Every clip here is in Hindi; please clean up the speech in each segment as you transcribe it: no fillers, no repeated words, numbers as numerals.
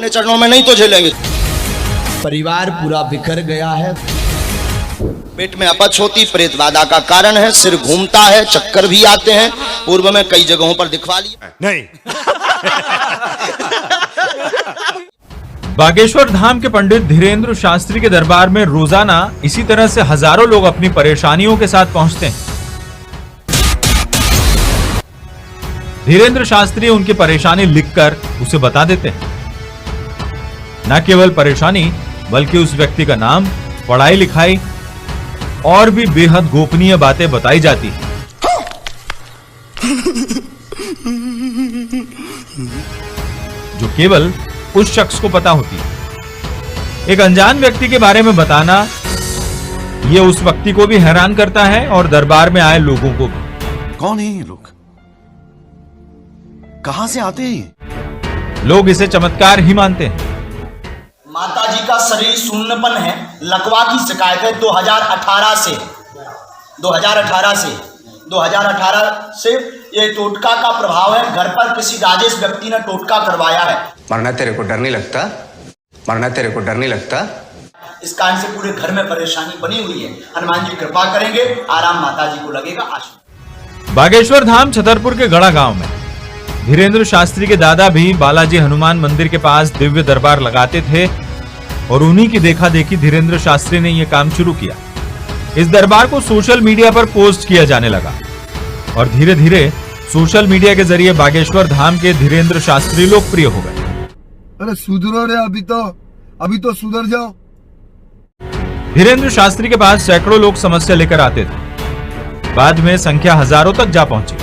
अपने चरणों में नहीं तो झेलेंगे। परिवार पूरा बिखर गया है। पेट में अपच होती प्रेत बाधा का कारण है, सिर घूमता है, चक्कर भी आते हैं। पूर्व में कई जगहों पर दिखवा लिया। नहीं। बागेश्वर धाम के पंडित धीरेन्द्र शास्त्री के दरबार में रोजाना इसी तरह से हजारों लोग अपनी परेशानियों के साथ पहुंचते हैं। धीरेन्द्र शास्त्री उनकी परेशानी लिखकर उसे बता देते हैं। न केवल परेशानी बल्कि उस व्यक्ति का नाम, पढ़ाई लिखाई और भी बेहद गोपनीय बातें बताई जाती हैं, जो केवल उस शख्स को पता होती है। एक अनजान व्यक्ति के बारे में बताना यह उस व्यक्ति को भी हैरान करता है और दरबार में आए लोगों को भी। कौन है ये लोग? कहां से आते हैं? लोग इसे चमत्कार ही मानते हैं। माता जी का शरीर शून्यपन है, लकवा की शिकायत है 2018 से ये टोटका का प्रभाव है। घर पर किसी राजेश व्यक्ति ने टोटका करवाया है। मरना तेरे को डर नहीं लगता? मरना तेरे को डर नहीं लगता? इस कारण से पूरे घर में परेशानी बनी हुई है। हनुमान जी कृपा करेंगे, आराम माता जी को लगेगा। आशीर्वाद। बागेश्वर धाम छतरपुर के गढ़ा गांव में धीरेन्द्र शास्त्री के दादा भी बालाजी हनुमान मंदिर के पास दिव्य दरबार लगाते थे और उन्हीं की देखा देखी धीरेन्द्र शास्त्री ने यह काम शुरू किया। इस दरबार को सोशल मीडिया पर पोस्ट किया जाने लगा और धीरे धीरे सोशल मीडिया के जरिए बागेश्वर धाम के धीरेन्द्र शास्त्री लोकप्रिय हो गए। अरे सुधरो रे, अभी तो सुधर जाओ। धीरेन्द्र शास्त्री के पास सैकड़ों लोग समस्या लेकर आते थे। बाद में संख्या हजारों तक जा पहुंची।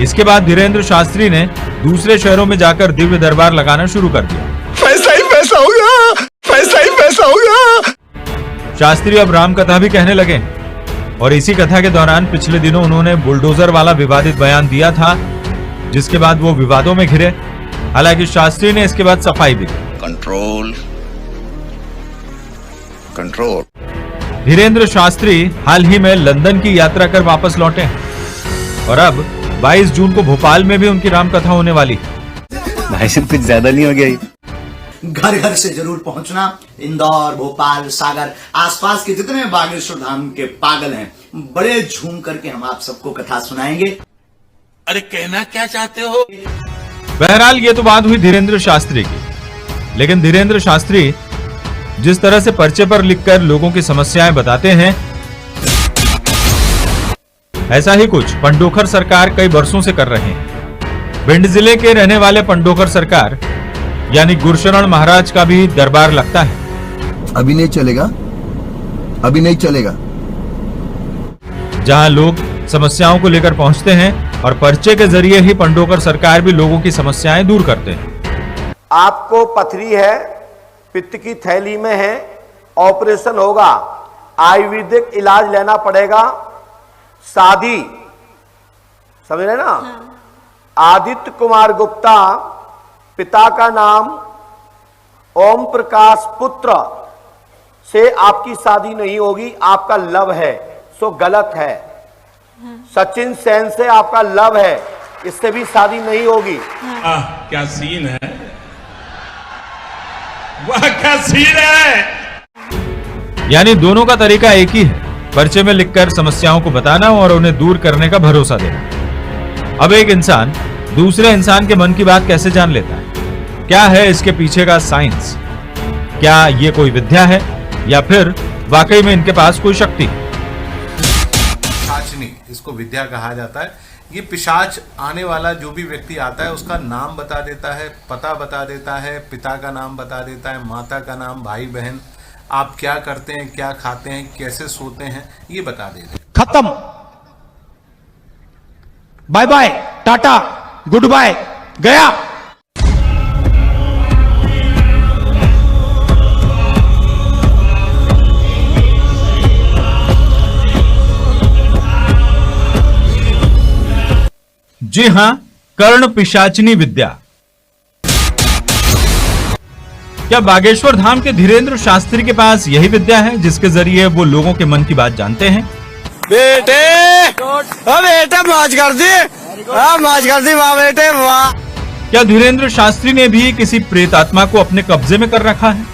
इसके बाद धीरेन्द्र शास्त्री ने दूसरे शहरों में जाकर दिव्य दरबार लगाना शुरू कर दिया। पैसा ही पैसा हो गया, पैसा ही पैसा हो गया। शास्त्री अब राम कथा भी कहने लगे और इसी कथा के दौरान पिछले दिनों उन्होंने बुलडोजर वाला विवादित बयान दिया था, जिसके बाद वो विवादों में घिरे। हालांकि शास्त्री ने इसके बाद सफाई भी दी। कंट्रोल। धीरेन्द्र शास्त्री हाल ही में लंदन की यात्रा कर वापस लौटे हैं और अब 22 जून को भोपाल में भी उनकी रामकथा होने वाली है। भाई साहब कुछ ज्यादा नहीं हो गया? घर घर से जरूर पहुंचना। इंदौर, भोपाल, सागर, आसपास के जितने बागेश्वर धाम के पागल हैं, बड़े झूम करके हम आप सबको कथा सुनाएंगे। अरे कहना क्या चाहते हो? बहरहाल ये तो बात हुई धीरेन्द्र शास्त्री की, लेकिन धीरेन्द्र शास्त्री जिस तरह से पर्चे पर लिखकर लोगों की समस्याएं बताते हैं, ऐसा ही कुछ पंडोखर सरकार कई वर्षों से कर रहे हैं। भिंड जिले के रहने वाले पंडोखर सरकार यानी गुरशरण महाराज का भी दरबार लगता है। अभी नहीं चलेगा, अभी नहीं चलेगा। जहां लोग समस्याओं को लेकर पहुंचते हैं और पर्चे के जरिए ही पंडोखर सरकार भी लोगों की समस्याएं दूर करते हैं। आपको पथरी है, पित्त की थैली में है, ऑपरेशन होगा, आयुर्वेदिक इलाज लेना पड़ेगा, शादी, समझ रहे ना? आदित्य कुमार गुप्ता, पिता का नाम ओम प्रकाश पुत्र से आपकी शादी नहीं होगी, आपका लव है, सो गलत है। सचिन सेन से आपका लव है, इससे भी शादी नहीं होगी। क्या सीन है? वाह क्या सीन है! यानी दोनों का तरीका एक ही है, पर्चे में लिखकर समस्याओं को बताना और उन्हें दूर करने का भरोसा देना। अब एक इंसान दूसरे इंसान के मन की बात कैसे जान लेता है? क्या है इसके पीछे का साइंस? क्या ये कोई विद्या है या फिर वाकई में इनके पास कोई शक्ति है? पिशाचनी, इसको विद्या कहा जाता है। ये पिशाच आने वाला जो भी व्यक्ति आता है उसका नाम बता देता है, पता बता देता है, पिता का नाम बता देता है, माता का नाम, भाई बहन, आप क्या करते हैं, क्या खाते हैं, कैसे सोते हैं, ये बता देते हैं। खत्म, bye bye, tata, goodbye, गया। जी हां, कर्ण पिशाचनी विद्या। क्या बागेश्वर धाम के धीरेन्द्र शास्त्री के पास यही विद्या है जिसके जरिए वो लोगों के मन की बात जानते हैं? बेटे मौज कर दी, मौज कर दी वाह बेटे वाह। क्या धीरेन्द्र शास्त्री ने भी किसी प्रेत आत्मा को अपने कब्जे में कर रखा है?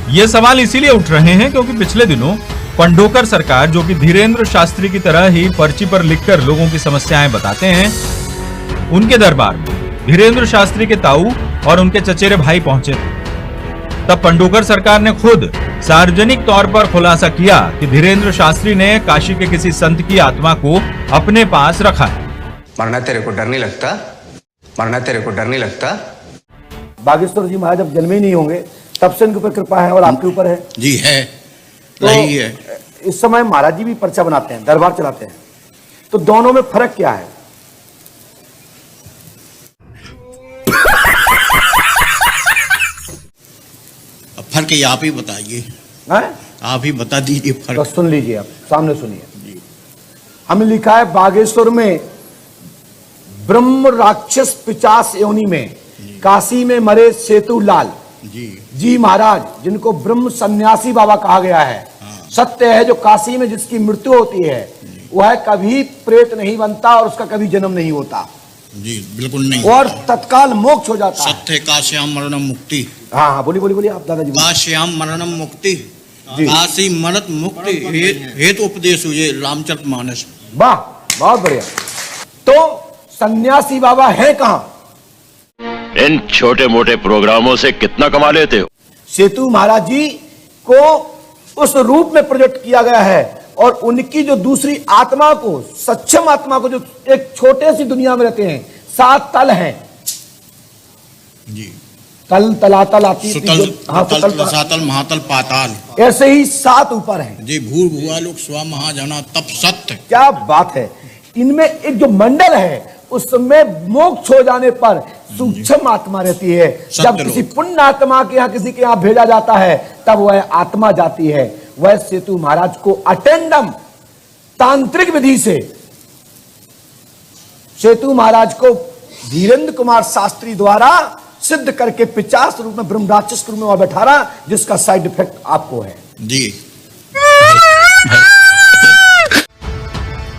ये सवाल इसीलिए उठ रहे हैं क्योंकि पिछले दिनों पंडोकर सरकार, जो कि धीरेन्द्र शास्त्री की तरह ही पर्ची पर लिखकर लोगों की समस्याएं बताते हैं, उनके दरबार में धीरेन्द्र शास्त्री के ताऊ और उनके चचेरे भाई पहुंचे थे। तब पंडोकर सरकार ने खुद सार्वजनिक तौर पर खुलासा किया कि धीरेन्द्र शास्त्री ने काशी के किसी संत की आत्मा को अपने पास रखा है। मरना तेरे को डर नहीं लगता? मरना तेरे को डर नहीं लगता? बागेश्वर जी महाराज जब जन्मे ही नहीं होंगे तब से इनके ऊपर कृपा है और आपके ऊपर है जी है, तो रही है। इस समय महाराज जी भी पर्चा बनाते हैं, दरबार चलाते हैं, तो दोनों में फर्क क्या है? अब फर्क ये आप ही बताइए, हैं? आप ही बता दीजिए तो फर्क। सुन लीजिए, आप सामने सुनिए। हमने लिखा है बागेश्वर में ब्रह्म राक्षस पिचास योनि में काशी में मरे सेतु लाल जी महाराज, जिनको ब्रह्म सन्यासी बाबा कहा गया है। सत्य है, जो काशी में जिसकी मृत्यु होती है वह कभी प्रेत नहीं बनता और उसका कभी जन्म नहीं होता जी, बिल्कुल नहीं। और तत्काल मोक्ष हो जाता है। सत्य का श्याम मरणम मुक्ति। हाँ हाँ, बोलिए बोलिए बोलिए आप दादाजी। का श्याम मरणम मुक्ति, जी। काशी मरत मुक्ति हेतु उपदेश हुए रामचरितमानस। वाह, बहुत बढ़िया। तो सन्यासी बाबा है कहाँ? इन छोटे मोटे प्रोग्रामों से कितना कमा लेते हो? सेतु महाराज जी को उस रूप में प्रोजेक्ट किया गया है और उनकी जो दूसरी आत्मा को, सक्षम आत्मा को, जो एक छोटे सी दुनिया में रहते हैं, 7 तल हैं जी, तल तलातल आती सुतल, रसातल, महातल, पाताल, ऐसे ही 7 ऊपर हैं जी। भूर भुआ लोग स्व महाजना तप सत्य। क्या बात है। इनमें एक जो मंडल है उसमें मोक्ष हो जाने पर सूक्ष्म आत्मा रहती है। जब किसी पुण्य आत्मा के यहाँ, किसी के यहाँ भेजा जाता है तब वह आत्मा जाती है। वह सेतु महाराज को अटेंडम तांत्रिक विधि से सेतु महाराज को धीरेन्द्र कुमार शास्त्री द्वारा सिद्ध करके 50 रूप में ब्रह्म राक्षस के रूप में वह बैठा रहा, जिसका साइड इफेक्ट आपको है जी।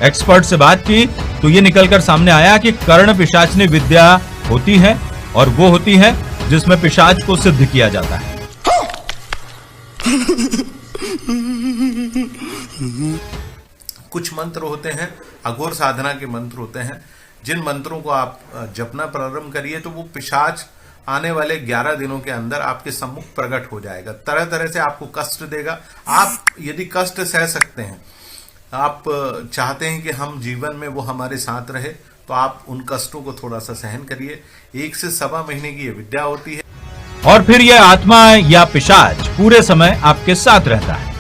एक्सपर्ट से बात की तो ये निकलकर सामने आया कि कर्ण पिशाचनी विद्या होती है और वो होती है जिसमें पिशाच को सिद्ध किया जाता है। कुछ मंत्र होते हैं, अघोर साधना के मंत्र होते हैं, जिन मंत्रों को आप जपना प्रारंभ करिए तो वो पिशाच आने वाले 11 दिनों के अंदर आपके सम्मुख प्रकट हो जाएगा। तरह तरह से आपको कष्ट देगा। आप यदि कष्ट सह सकते हैं, आप चाहते हैं कि हम जीवन में वो हमारे साथ रहे, तो आप उन कष्टों को थोड़ा सा सहन करिए। 1 से सवा महीने की ये विद्या होती है और फिर यह आत्मा या पिशाच पूरे समय आपके साथ रहता है।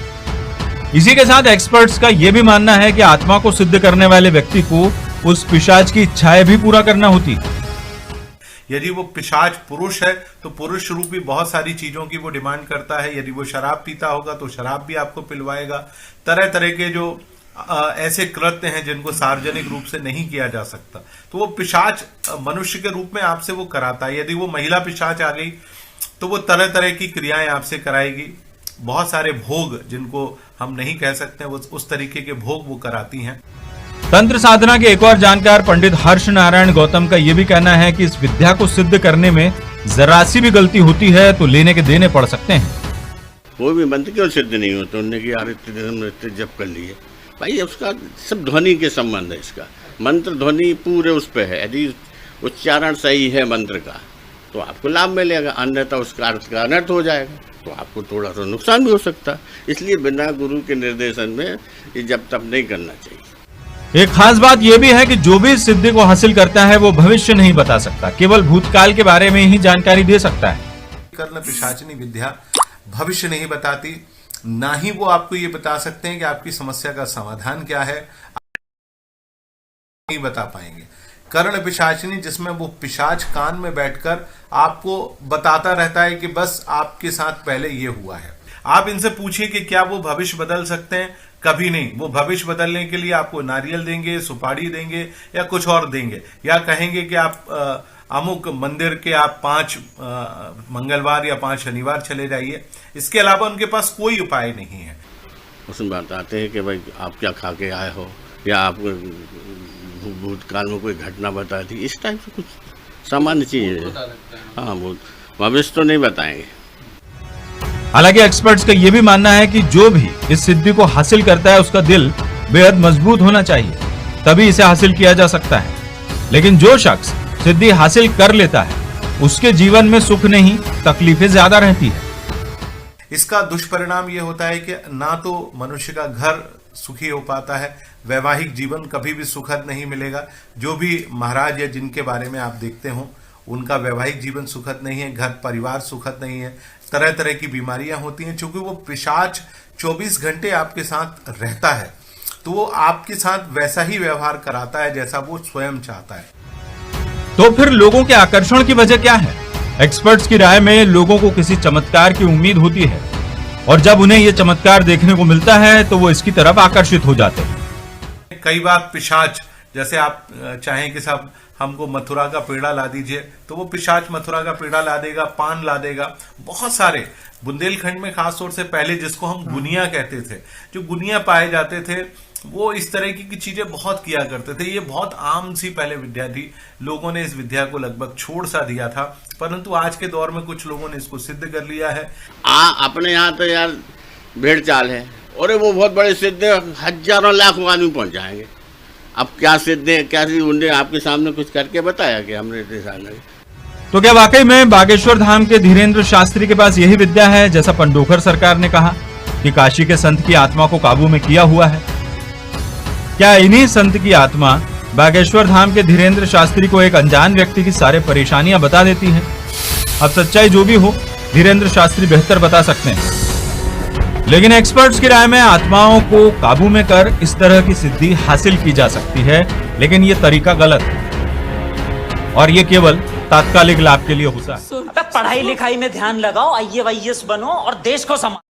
इसी के साथ एक्सपर्ट्स का यह भी मानना है कि आत्मा को सिद्ध करने वाले व्यक्ति को उस पिशाच की इच्छाएं भी पूरा करना होती है। यदि वो पिशाच पुरुष है तो पुरुष रूपी बहुत सारी चीजों की वो डिमांड करता है। यदि वो शराब पीता होगा तो शराब भी आपको पिलवाएगा। तरह तरह के जो ऐसे कृत्य हैं जिनको सार्वजनिक रूप से नहीं किया जा सकता, तो वो पिशाच मनुष्य के रूप में आपसे वो कराता है। यदि वो महिला पिशाच आ गई तो वो तरह तरह की क्रियाएं आपसे कराएगी। बहुत सारे भोग जिनको हम नहीं कह सकते, वो उस तरीके के भोग वो कराती हैं। तंत्र साधना के एक और जानकार पंडित हर्ष नारायण गौतम का यह भी कहना है कि इस विद्या को सिद्ध करने में जरा सी भी गलती होती है तो लेने के देने पड़ सकते हैं। कोई भी मंत्र क्यों सिद्ध नहीं होता? उन्होंने कि यार जप कर लिए भाई, उसका सब ध्वनि के संबंध है। इसका मंत्र ध्वनि पूरे उस पे है। यदि उच्चारण सही है मंत्र का तो आपको लाभ मिलेगा, अन्यथा उसका अर्थ का अनर्थ हो जाएगा, तो आपको थोड़ा सा नुकसान भी हो सकता है। इसलिए बिना गुरु के निर्देशन में ये जब तब नहीं करना चाहिए। एक खास बात यह भी है कि जो भी सिद्धि को हासिल करता है वो भविष्य नहीं बता सकता, केवल भूतकाल के बारे में ही जानकारी दे सकता है। कर्ण पिशाचिनी विद्या भविष्य नहीं बताती, ना ही वो आपको ये बता सकते हैं कि आपकी समस्या का समाधान क्या है, नहीं बता पाएंगे। कर्ण पिशाचिनी, जिसमें वो पिशाच कान में बैठकर आपको बताता रहता है कि बस आपके साथ पहले ये हुआ है। आप इनसे पूछिए कि क्या वो भविष्य बदल सकते हैं? कभी नहीं। वो भविष्य बदलने के लिए आपको नारियल देंगे, सुपारी देंगे या कुछ और देंगे, या कहेंगे कि आप अमुक मंदिर के आप 5 मंगलवार या 5 शनिवार चले जाइए। इसके अलावा उनके पास कोई उपाय नहीं है। उसमें बताते हैं कि भाई आप क्या खा के आए हो, या आप भूतकाल में कोई घटना बता दी, इस टाइप से कुछ सामान्य चीज है। हाँ, वो भविष्य तो नहीं बताएंगे। हालांकि एक्सपर्ट्स का यह भी मानना है कि जो भी इस सिद्धि को हासिल करता है उसका दिल बेहद मजबूत होना चाहिए, तभी इसे हासिल किया जा सकता है। लेकिन जो शख्स सिद्धि हासिल कर लेता है उसके जीवन में सुख नहीं, तकलीफें ज्यादा रहती है। इसका दुष्परिणाम ये होता है कि ना तो मनुष्य का घर सुखी हो पाता है, वैवाहिक जीवन कभी भी सुखद नहीं मिलेगा। जो भी महाराज या जिनके बारे में आप देखते हो उनका वैवाहिक जीवन सुखद नहीं है, घर परिवार सुखद नहीं है, तरह तरह की बीमारियां होती हैं। क्योंकि वो पिशाच 24 घंटे आपके साथ रहता है, तो वो आपके साथ वैसा ही व्यवहार कराता है जैसा वो स्वयं चाहता है। तो फिर लोगों के आकर्षण की वजह क्या है? एक्सपर्ट्स की राय में लोगों को किसी चमत्कार की उम्मीद होती है, और जब उन्हें यह चमत्कार देखने को मिलता है तो वो इसकी तरफ आकर्षित हो जाते हैं। कई बार पिशाच, जैसे आप चाहें कि साहब हमको मथुरा का पेड़ा ला दीजिए, तो वो पिशाच मथुरा का पेड़ा ला देगा, पान ला देगा। बहुत सारे बुंदेलखंड में खासतौर से पहले जिसको हम गुनिया कहते थे, जो गुनिया पाए जाते थे, वो इस तरह की चीजें बहुत किया करते थे। ये बहुत आम सी पहले विद्या थी, लोगों ने इस विद्या को लगभग छोड़ सा दिया था, परंतु आज के दौर में कुछ लोगों ने इसको सिद्ध कर लिया है। अपने यहाँ तो यार भेड़ चाल है, और वो बहुत बड़े सिद्ध है, हजारों लाखों आदमी पहुंच जाएंगे। अब क्या सिद्ध है, क्या उनने आपके सामने कुछ करके बताया कि हमने इतने साल तो क्या वाकई में बागेश्वर धाम के धीरेन्द्र शास्त्री के पास यही विद्या है, जैसा पंडोखर सरकार ने कहा कि काशी के संत की आत्मा को काबू में किया हुआ है? क्या इन्हीं संत की आत्मा बागेश्वर धाम के धीरेन्द्र शास्त्री को एक अनजान व्यक्ति की सारे परेशानियां बता देती है? अब सच्चाई जो भी हो, धीरेन्द्र शास्त्री बेहतर बता सकते हैं। लेकिन एक्सपर्ट्स की राय में आत्माओं को काबू में कर इस तरह की सिद्धि हासिल की जा सकती है, लेकिन ये तरीका गलत है और ये केवल तात्कालिक लाभ के लिए होता है। पढ़ाई लिखाई में ध्यान लगाओ, IAS बनो और देश को संभालो।